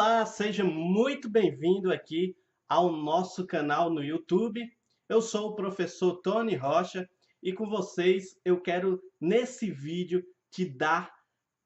Olá, seja muito bem-vindo aqui ao nosso canal no YouTube. Eu sou o professor Tony Rocha e com vocês eu quero nesse vídeo te dar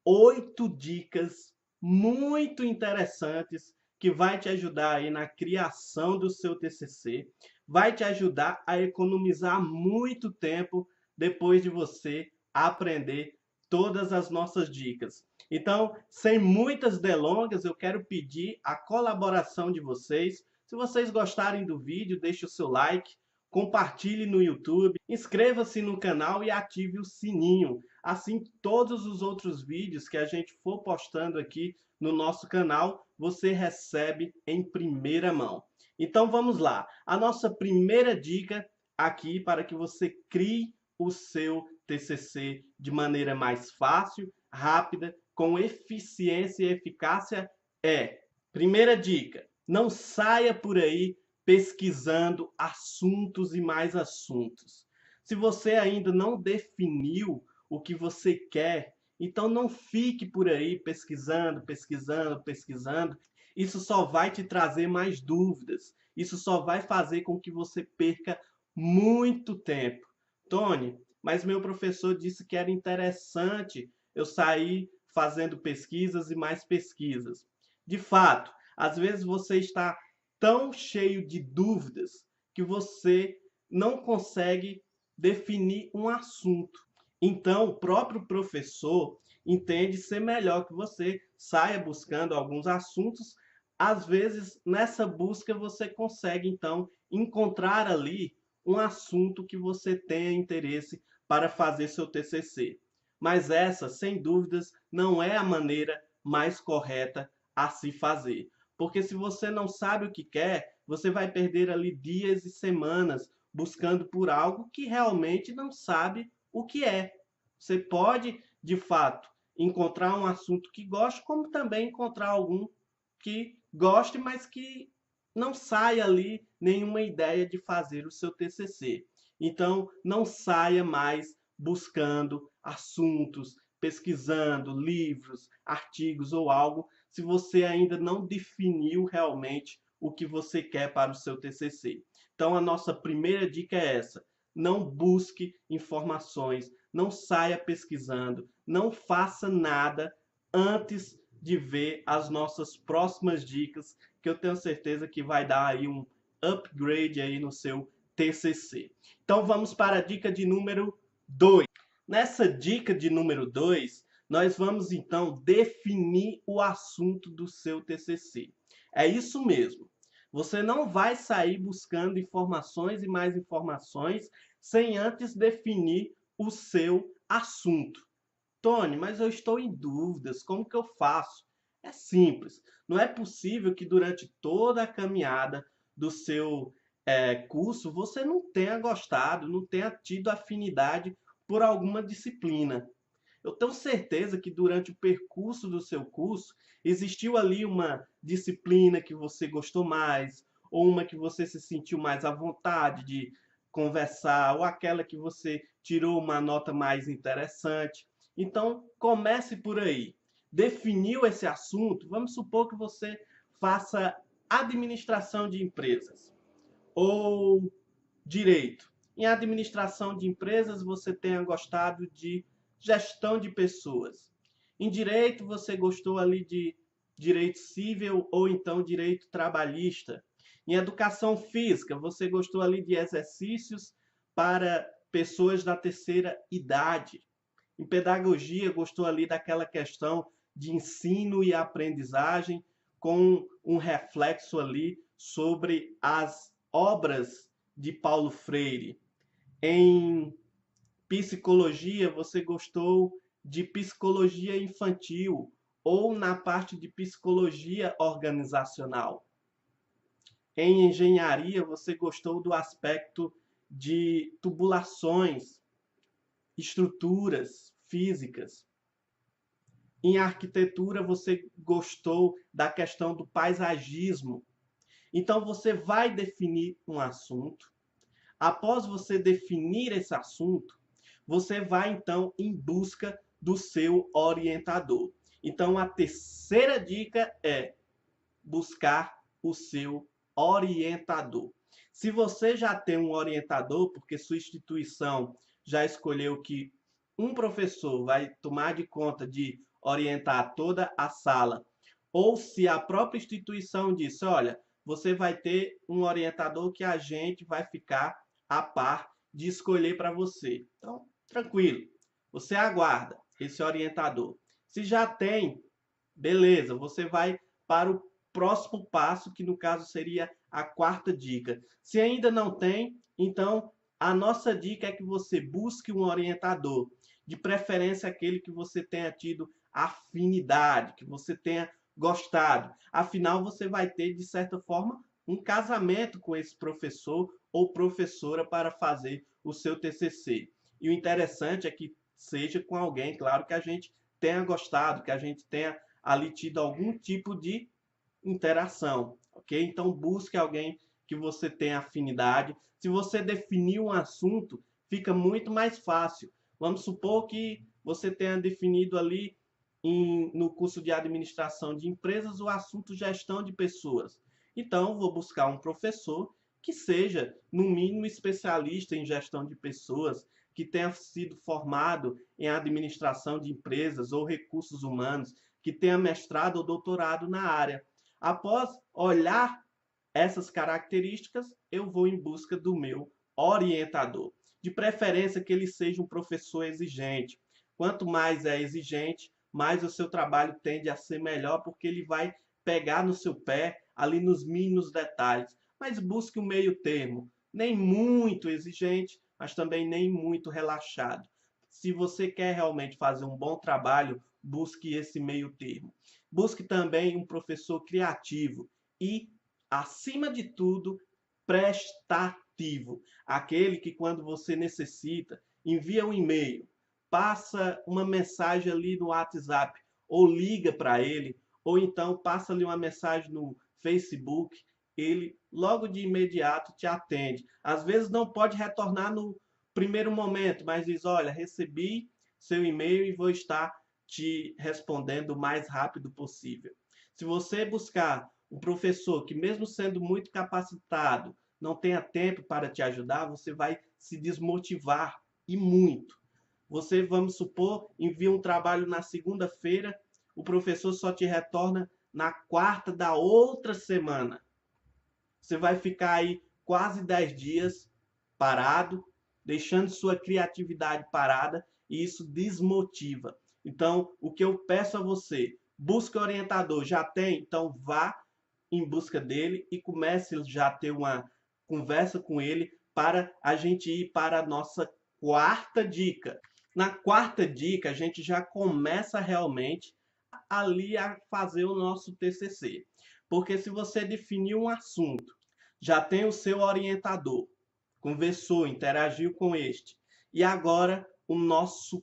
8 dicas muito interessantes que vai te ajudar aí na criação do seu TCC, vai te ajudar a economizar muito tempo depois de você aprender todas as nossas dicas. Então, sem muitas delongas, eu quero pedir a colaboração de vocês. Se vocês gostarem do vídeo, deixe o seu like, compartilhe no YouTube, inscreva-se no canal e ative o sininho. Assim, todos os outros vídeos que a gente for postando aqui no nosso canal, você recebe em primeira mão. Então, vamos lá. A nossa primeira dica aqui para que você crie o seu TCC de maneira mais fácil, rápida, com eficiência e eficácia é: primeira dica, não saia por aí pesquisando assuntos e mais assuntos. Se você ainda não definiu o que você quer, então não fique por aí pesquisando, pesquisando, pesquisando. Isso só vai te trazer mais dúvidas. Isso só vai fazer com que você perca muito tempo. Tony, mas meu professor disse que era interessante eu sair fazendo pesquisas e mais pesquisas. De fato, às vezes você está tão cheio de dúvidas que você não consegue definir um assunto. Então, o próprio professor entende ser melhor que você saia buscando alguns assuntos. Às vezes, nessa busca, você consegue, então, encontrar ali um assunto que você tenha interesse para fazer seu TCC. Mas essa, sem dúvidas, não é a maneira mais correta a se fazer. Porque se você não sabe o que quer, você vai perder ali dias e semanas buscando por algo que realmente não sabe o que é. Você pode, de fato, encontrar um assunto que goste, como também encontrar algum que goste, mas que não saia ali nenhuma ideia de fazer o seu TCC. Então, não saia mais buscando assuntos, pesquisando livros, artigos ou algo, se você ainda não definiu realmente o que você quer para o seu TCC. Então, a nossa primeira dica é essa: não busque informações, não saia pesquisando, não faça nada antes de ver as nossas próximas dicas, que eu tenho certeza que vai dar aí um upgrade aí no seu TCC. Então vamos para a dica de número 2. Nessa dica de número 2, nós vamos então definir o assunto do seu TCC. É isso mesmo. Você não vai sair buscando informações e mais informações sem antes definir o seu assunto. Tony, mas eu estou em dúvidas, como que eu faço? É simples. Não é possível que durante toda a caminhada do seu curso você não tenha gostado, não tenha tido afinidade por alguma disciplina. Eu tenho certeza que durante o percurso do seu curso existiu ali uma disciplina que você gostou mais, ou uma que você se sentiu mais à vontade de conversar, ou aquela que você tirou uma nota mais interessante. Então, comece por aí. Definiu esse assunto? Vamos supor que você faça administração de empresas ou direito. Em administração de empresas, você tenha gostado de gestão de pessoas. Em direito, você gostou ali de direito civil ou então direito trabalhista. Em educação física, você gostou ali de exercícios para pessoas da terceira idade. Em pedagogia, gostou ali daquela questão de ensino e aprendizagem, com um reflexo ali sobre as obras de Paulo Freire. Em psicologia, você gostou de psicologia infantil ou na parte de psicologia organizacional. Em engenharia, você gostou do aspecto de tubulações, estruturas físicas. Em arquitetura, você gostou da questão do paisagismo. Então, você vai definir um assunto. Após você definir esse assunto, você vai então em busca do seu orientador. Então, a terceira dica é: buscar o seu orientador. Se você já tem um orientador, porque sua instituição já escolheu que um professor vai tomar de conta de orientar toda a sala, ou se a própria instituição disse, olha, você vai ter um orientador que a gente vai ficar a par de escolher para você. Então, tranquilo, você aguarda esse orientador. Se já tem, beleza, você vai para o próximo passo, que no caso seria a quarta dica. Se ainda não tem, então a nossa dica é que você busque um orientador, de preferência aquele que você tenha tido afinidade, que você tenha gostado. Afinal, você vai ter, de certa forma, um casamento com esse professor ou professora para fazer o seu TCC. E o interessante é que seja com alguém, claro, que a gente tenha gostado, que a gente tenha ali tido algum tipo de interação, ok? Então busque alguém que você tenha afinidade. Se você definir um assunto, fica muito mais fácil. Vamos supor que você tenha definido ali no curso de administração de empresas o assunto gestão de pessoas. Então, vou buscar um professor que seja, no mínimo, especialista em gestão de pessoas, que tenha sido formado em administração de empresas ou recursos humanos, que tenha mestrado ou doutorado na área. Após olhar essas características, eu vou em busca do meu orientador. De preferência que ele seja um professor exigente. Quanto mais é exigente, mais o seu trabalho tende a ser melhor, porque ele vai pegar no seu pé, ali nos mínimos detalhes. Mas busque um meio termo, nem muito exigente, mas também nem muito relaxado. Se você quer realmente fazer um bom trabalho, busque esse meio termo. Busque também um professor criativo e, acima de tudo, prestativo. Aquele que, quando você necessita, envia um e-mail, passa uma mensagem ali no WhatsApp, ou liga para ele, ou então passa ali uma mensagem no Facebook, ele logo de imediato te atende. Às vezes não pode retornar no primeiro momento, mas diz, olha, recebi seu e-mail e vou estar te respondendo o mais rápido possível. Se você buscar um professor que, mesmo sendo muito capacitado, não tenha tempo para te ajudar, você vai se desmotivar e muito. Você, vamos supor, envia um trabalho na segunda-feira, o professor só te retorna na quarta da outra semana. Você vai ficar aí quase 10 dias parado, deixando sua criatividade parada, e isso desmotiva. Então, o que eu peço a você, busque orientador. Já tem? Então vá em busca dele e comece já a ter uma conversa com ele para a gente ir para a nossa quarta dica. Na quarta dica, a gente já começa realmente ali a fazer o nosso TCC. Porque se você definir um assunto, já tem o seu orientador, conversou, interagiu com este, e agora o nosso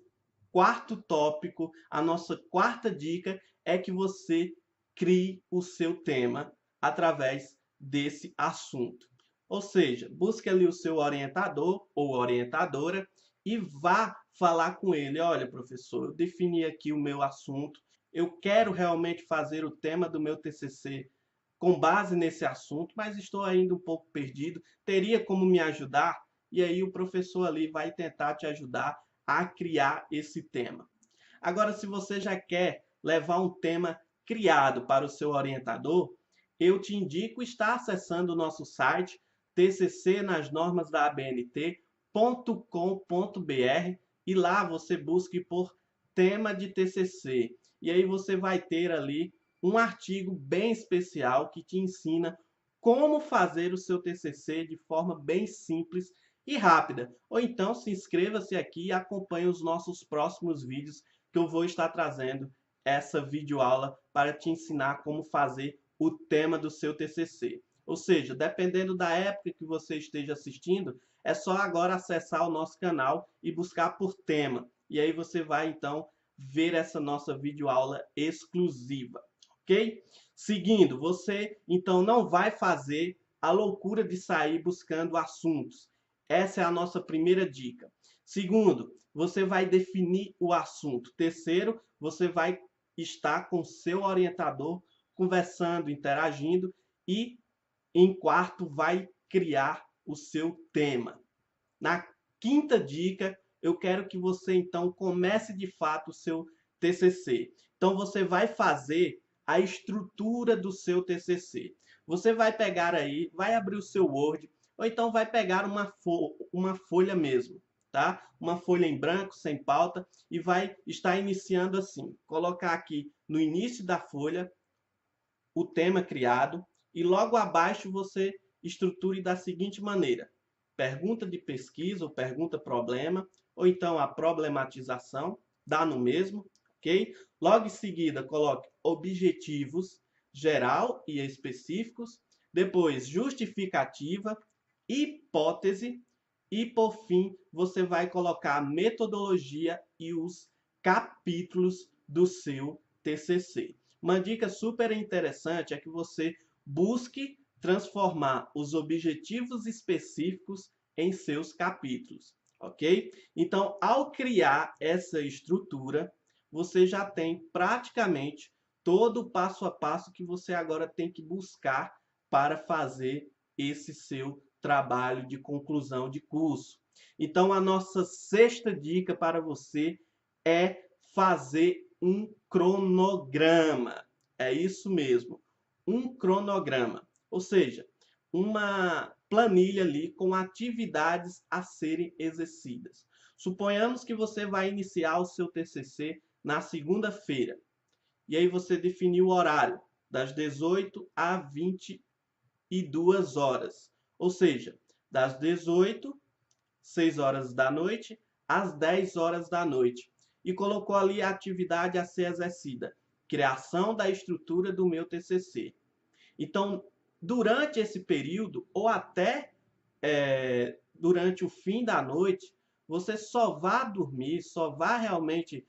quarto tópico, a nossa quarta dica é que você crie o seu tema através desse assunto. Ou seja, busque ali o seu orientador ou orientadora e vá falar com ele. Olha, professor, eu defini aqui o meu assunto, eu quero realmente fazer o tema do meu TCC com base nesse assunto, mas estou ainda um pouco perdido. Teria como me ajudar? E aí o professor ali vai tentar te ajudar a criar esse tema. Agora, se você já quer levar um tema criado para o seu orientador, eu te indico estar acessando o nosso site tccnasnormasda.abnt.com.br e lá você busque por tema de TCC. E aí você vai ter ali um artigo bem especial que te ensina como fazer o seu TCC de forma bem simples e rápida. Ou então se inscreva-se aqui e acompanhe os nossos próximos vídeos que eu vou estar trazendo essa videoaula para te ensinar como fazer o tema do seu TCC. Ou seja, dependendo da época que você esteja assistindo, é só agora acessar o nosso canal e buscar por tema. E aí você vai então ver essa nossa videoaula exclusiva, ok? Seguindo, você então não vai fazer a loucura de sair buscando assuntos. Essa é a nossa primeira dica. Segundo, você vai definir o assunto. Terceiro, você vai estar com seu orientador conversando, interagindo e, em quarto, vai criar o seu tema. Na quinta dica, eu quero que você, então, comece de fato o seu TCC. Então, você vai fazer a estrutura do seu TCC. Você vai pegar aí, vai abrir o seu Word, ou então vai pegar uma folha mesmo, tá? Uma folha em branco, sem pauta, e vai estar iniciando assim. Colocar aqui no início da folha o tema criado e logo abaixo você estruture da seguinte maneira: pergunta de pesquisa ou pergunta-problema, ou então a problematização, dá no mesmo, ok? Logo em seguida, coloque objetivos geral e específicos, depois justificativa, hipótese e, por fim, você vai colocar a metodologia e os capítulos do seu TCC. Uma dica super interessante é que você busque transformar os objetivos específicos em seus capítulos, ok? Então, ao criar essa estrutura, você já tem praticamente todo o passo a passo que você agora tem que buscar para fazer esse seu trabalho de conclusão de curso. Então, a nossa sexta dica para você é fazer um cronograma. É isso mesmo, um cronograma. Ou seja, uma planilha ali com atividades a serem exercidas. Suponhamos que você vai iniciar o seu TCC na segunda-feira. E aí você definiu o horário, das 18 a 22 horas. Ou seja, das 18, 6 horas da noite, às 10 horas da noite. E colocou ali a atividade a ser exercida. Criação da estrutura do meu TCC. Então, durante esse período, ou até durante o fim da noite, você só vai dormir, só vai realmente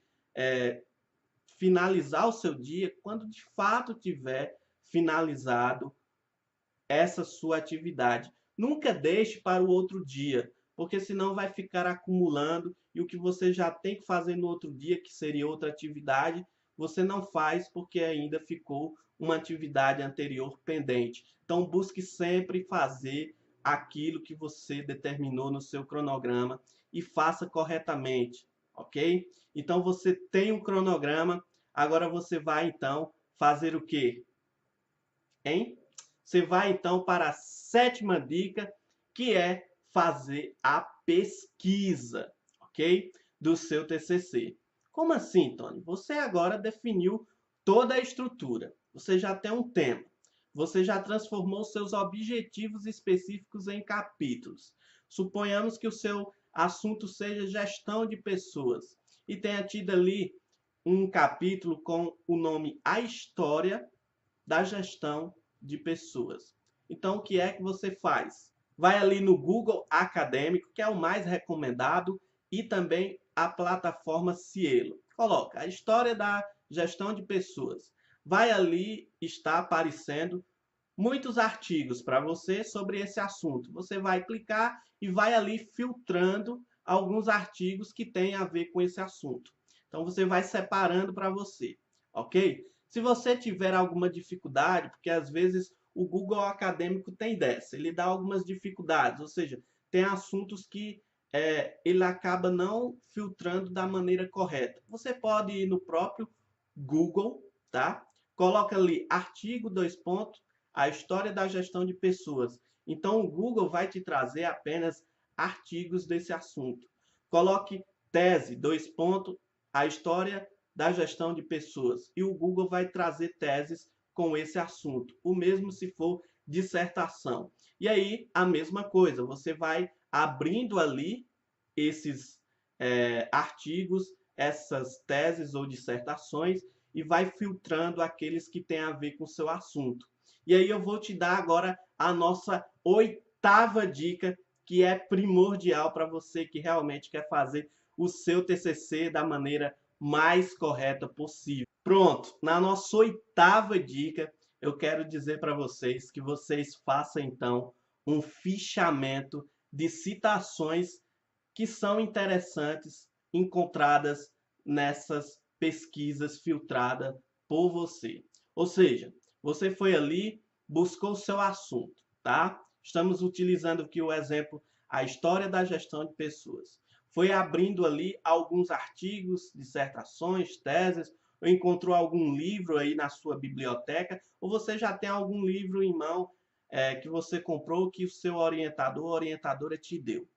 finalizar o seu dia quando de fato tiver finalizado essa sua atividade. Nunca deixe para o outro dia, porque senão vai ficar acumulando e o que você já tem que fazer no outro dia, que seria outra atividade, você não faz porque ainda ficou uma atividade anterior pendente. Então, busque sempre fazer aquilo que você determinou no seu cronograma e faça corretamente, ok? Então, você tem um cronograma, agora você vai, então, fazer o quê? Hein? Você vai, então, para a sétima dica, que é fazer a pesquisa, ok? Do seu TCC. Como assim, Tony? Você agora definiu toda a estrutura. Você já tem um tema. Você já transformou seus objetivos específicos em capítulos. Suponhamos que o seu assunto seja gestão de pessoas e tenha tido ali um capítulo com o nome A História da Gestão de Pessoas. Então, o que é que você faz? Vai ali no Google Acadêmico, que é o mais recomendado, e também a plataforma Cielo. Coloca a história da gestão de pessoas. Vai ali, está aparecendo muitos artigos para você sobre esse assunto. Você vai clicar e vai ali filtrando alguns artigos que têm a ver com esse assunto. Então, você vai separando para você, ok? Se você tiver alguma dificuldade, porque às vezes o Google Acadêmico tem dessa, ele dá algumas dificuldades, ou seja, tem assuntos que ele acaba não filtrando da maneira correta. Você pode ir no próprio Google, tá? Coloca ali artigo, dois pontos, a história da gestão de pessoas. Então, o Google vai te trazer apenas artigos desse assunto. Coloque tese, dois pontos, a história da gestão de pessoas. E o Google vai trazer teses com esse assunto. O mesmo se for dissertação. E aí, a mesma coisa, você vai abrindo ali esses artigos, essas teses ou dissertações e vai filtrando aqueles que têm a ver com o seu assunto. E aí eu vou te dar agora a nossa oitava dica, que é primordial para você que realmente quer fazer o seu TCC da maneira mais correta possível. Pronto, na nossa oitava dica, eu quero dizer para vocês que vocês façam então um fichamento de citações que são interessantes encontradas nessas pesquisas filtradas por você. Ou seja, Você foi ali, buscou o seu assunto, tá? Estamos utilizando aqui o exemplo, a história da gestão de pessoas. Foi abrindo ali alguns artigos, dissertações, teses, ou encontrou algum livro aí na sua biblioteca, ou você já tem algum livro em mão que você comprou, que o seu orientador ou orientadora te deu.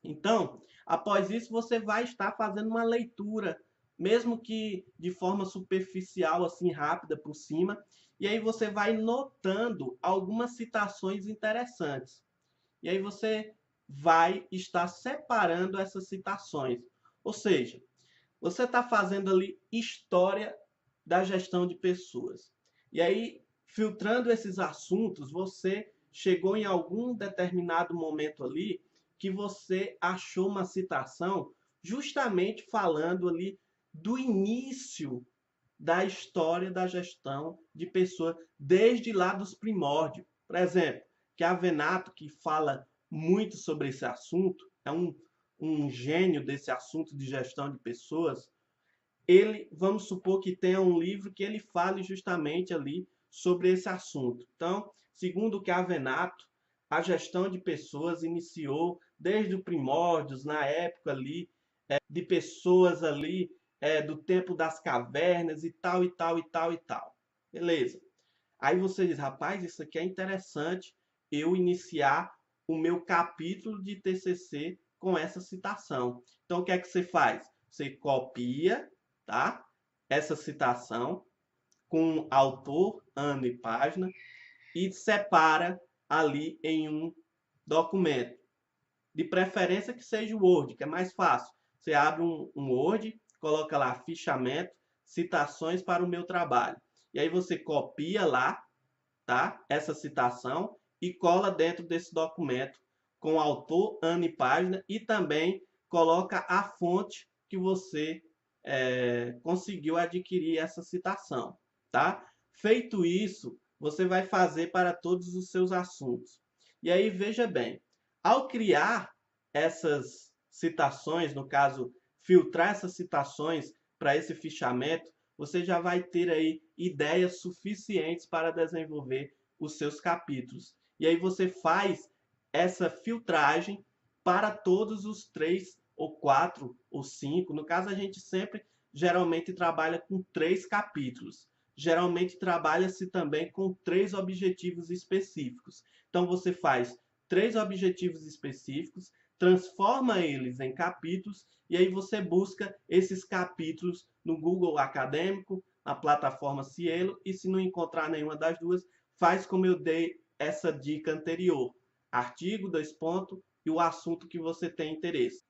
Então, após isso, você vai estar fazendo uma leitura, mesmo que de forma superficial, assim, rápida por cima, e aí você vai notando algumas citações interessantes. E aí você vai estar separando essas citações. Ou seja, você está fazendo ali história da gestão de pessoas. E aí, filtrando esses assuntos, você chegou em algum determinado momento ali que você achou uma citação justamente falando ali do início da história da gestão de pessoas, desde lá dos primórdios. Por exemplo, que a Venato, que fala muito sobre esse assunto, é um gênio desse assunto de gestão de pessoas. Ele, vamos supor que tenha um livro que ele fale justamente ali sobre esse assunto. Então, segundo o Cavenato, a gestão de pessoas iniciou desde os primórdios, na época ali, de pessoas ali do tempo das cavernas e tal, e tal, e tal, e tal. Beleza. Aí você diz, rapaz, isso aqui é interessante eu iniciar o meu capítulo de TCC com essa citação. Então, o que é que você faz? Você copia, tá? Essa citação com autor, ano e página e separa ali em um documento. De preferência que seja o Word, que é mais fácil. Você abre um Word, coloca lá fichamento, citações para o meu trabalho. E aí você copia lá, tá? Essa citação e cola dentro desse documento com autor, ano e página e também coloca a fonte que você conseguiu adquirir essa citação, tá? Feito isso, você vai fazer para todos os seus assuntos. E aí, veja bem, ao criar essas citações, no caso, filtrar essas citações para esse fichamento, você já vai ter aí ideias suficientes para desenvolver os seus capítulos. E aí você faz essa filtragem para todos os 3 ou 4 ou 5. No caso, a gente sempre geralmente trabalha com 3 capítulos. Geralmente trabalha-se também com 3 objetivos específicos. Então você faz 3 objetivos específicos, transforma eles em capítulos e aí você busca esses capítulos no Google Acadêmico, na plataforma Cielo, e se não encontrar nenhuma das duas, faz como eu dei essa dica anterior. Artigo, 2 pontos, e o assunto que você tem interesse.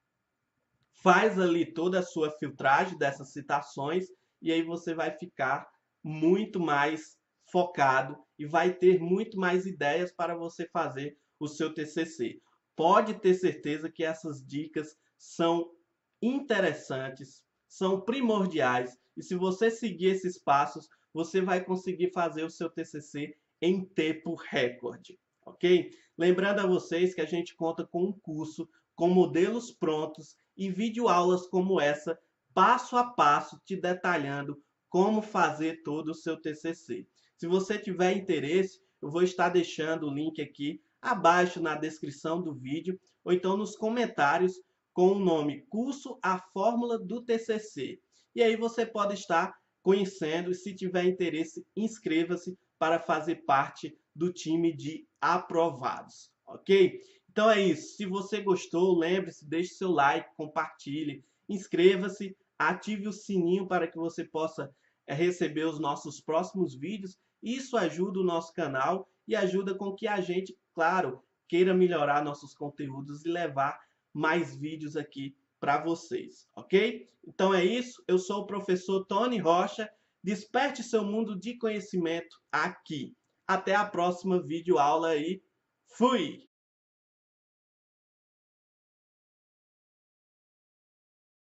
Faz ali toda a sua filtragem dessas citações e aí você vai ficar muito mais focado e vai ter muito mais ideias para você fazer o seu TCC. Pode ter certeza que essas dicas são interessantes, são primordiais e se você seguir esses passos, você vai conseguir fazer o seu TCC em tempo recorde, ok? Lembrando a vocês que a gente conta com um curso com modelos prontos e videoaulas como essa, passo a passo, te detalhando como fazer todo o seu TCC. Se você tiver interesse, eu vou estar deixando o link aqui abaixo na descrição do vídeo, ou então nos comentários com o nome Curso A Fórmula do TCC. E aí você pode estar conhecendo e se tiver interesse, inscreva-se para fazer parte do time de aprovados, ok? Então é isso. Se você gostou, lembre-se, deixe seu like, compartilhe, inscreva-se, ative o sininho para que você possa receber os nossos próximos vídeos. Isso ajuda o nosso canal e ajuda com que a gente, claro, queira melhorar nossos conteúdos e levar mais vídeos aqui para vocês, ok? Então é isso. Eu sou o professor Tony Rocha. Desperte seu mundo de conhecimento aqui. Até a próxima videoaula aí. Fui!